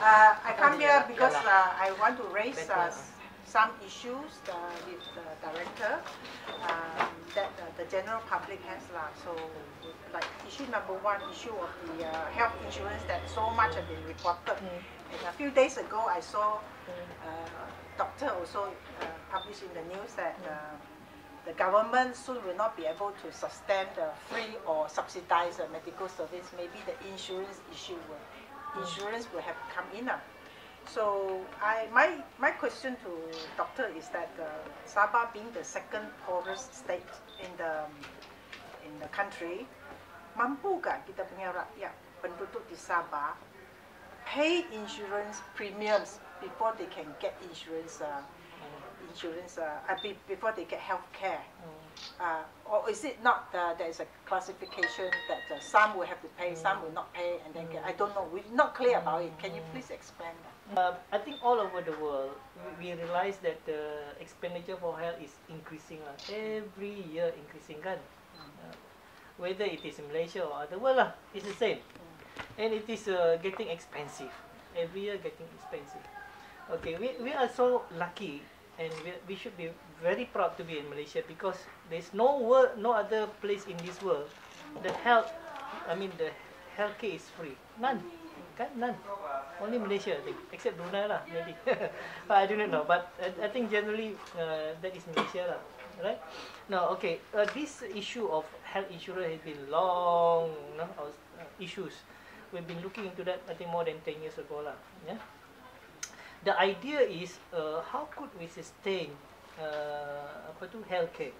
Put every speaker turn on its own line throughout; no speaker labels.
I come here because I want to raise some issues with the director that the general public has. So, like issue number one, issue of the health insurance that so much have been reported. And a few days ago, I saw doctor also published in the news that the government soon will not be able to sustain the free or subsidized medical service. Maybe the insurance issue will have come in. So my question to doctor is that Sabah being the second poorest state in the country, mampukah kita punya rakyat penduduk di Sabah pay insurance premiums before they can get before they get health care? Or is it not there is a classification that some will have to pay, some will not pay, and then I don't know. We're not clear about it. Can you please explain that?
I think all over the world, we realize that the expenditure for health is increasing every year, increasing kan. Whether it is in Malaysia or other world it's the same, and it is getting expensive. Every year getting expensive. Okay, we are so lucky. And we should be very proud to be in Malaysia because there's no other place in this world the healthcare is free. None. None. Only Malaysia, I think, except Brunei maybe. But I do not know. But I think generally that is Malaysia right? Now, okay, this issue of health insurance has been long issues. We've been looking into that I think more than 10 years ago yeah. The idea is how could we sustain healthcare?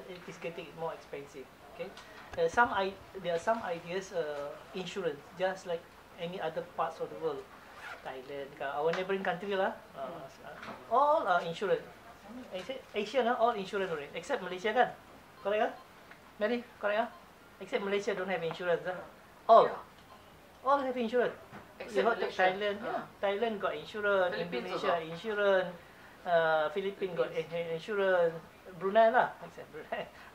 It is getting more expensive. Okay, there are some ideas. Insurance, just like any other parts of the world, Thailand, our neighboring country all insurance. Asian all insurance already, except Malaysia kan? Correct Mary? Correct Except Malaysia don't have insurance All have insurance. You heard Thailand, Thailand got insurance, Indonesia insurance, Philippines got insurance, Brunei except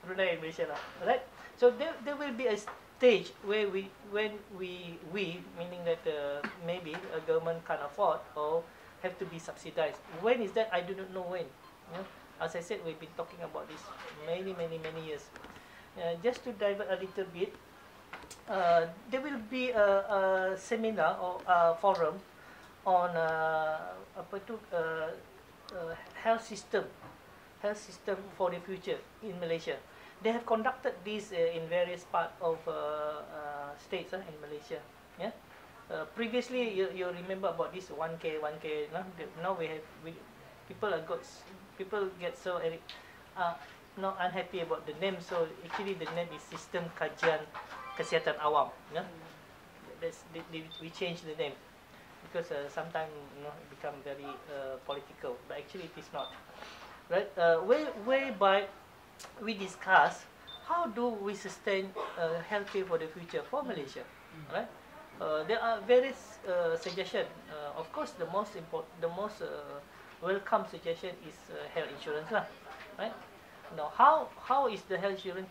Brunei and Malaysia right? So there will be a stage where when we meaning that maybe a government can't afford or have to be subsidized. When is that? I do not know when. As I said, we've been talking about this many years. Just to divert a little bit. There will be a seminar or a forum on health system for the future in Malaysia. They have conducted this in various parts of states in Malaysia. Yeah. Previously, you remember about this 1K. Now people get so not unhappy about the name. So actually, the name is Sistem Kajian Kesihatan Awam. We changed the name because sometimes it become very political, but actually it is not. Right? Whereby we discuss how do we sustain healthcare for the future for Malaysia. Right? There are various suggestions. Of course, the most welcome suggestion is health insurance, right? Now, how is the health insurance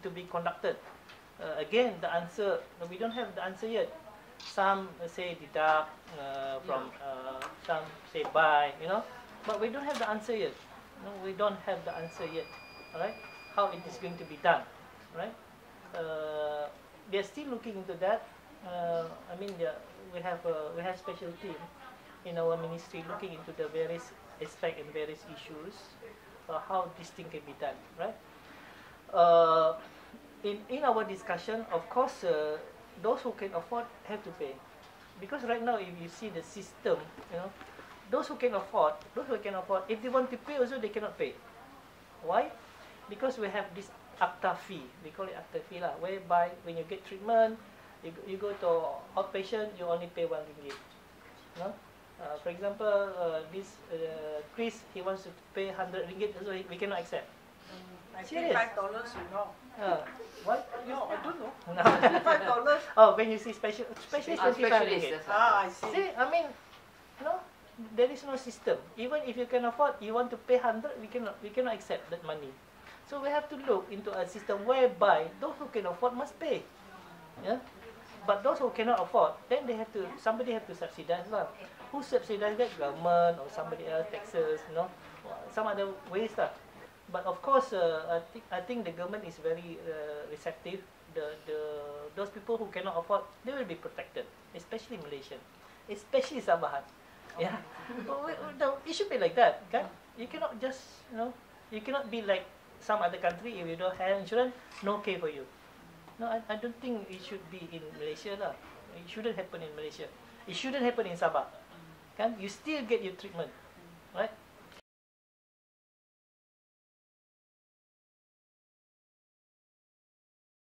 to be conducted? Again, the answer, we don't have the answer yet. Some say deduct from, some say buy, but we don't have the answer yet. We don't have the answer yet, right? How it is going to be done, right? They're still looking into that. We have special team in our ministry looking into the various aspects and various issues, how this thing can be done, right? In our discussion, of course, those who can afford have to pay, because right now, if you see the system, those who can afford, if they want to pay, also they cannot pay. Why? Because we have this ACTA fee. We call it ACTA fee whereby when you get treatment, you go to outpatient, you only pay RM1. For example, this Chris, he wants to pay RM100, so we cannot accept.
I pay $5,
what?
No, I don't know.
No.
$5.
Oh, when you see specialist RM25.
I see.
See, there is no system. Even if you can afford, you want to pay 100, we cannot accept that money. So we have to look into a system whereby those who can afford must pay. Yeah. But those who cannot afford, then they have to, somebody have to subsidize lah. Who subsidize that? Government or somebody else, taxes, you know, some other ways lah. But of course, I think the government is very receptive. Those people who cannot afford, they will be protected, especially Malaysian, especially Sabahan. Yeah, no, it should be like that, kan? You cannot just, you know, you cannot be like some other country. If you don't have insurance, no pay for you. No, I don't think it should be in Malaysia lah. It shouldn't happen in Malaysia. It shouldn't happen in Sabah. Kan? You still get your treatment, right?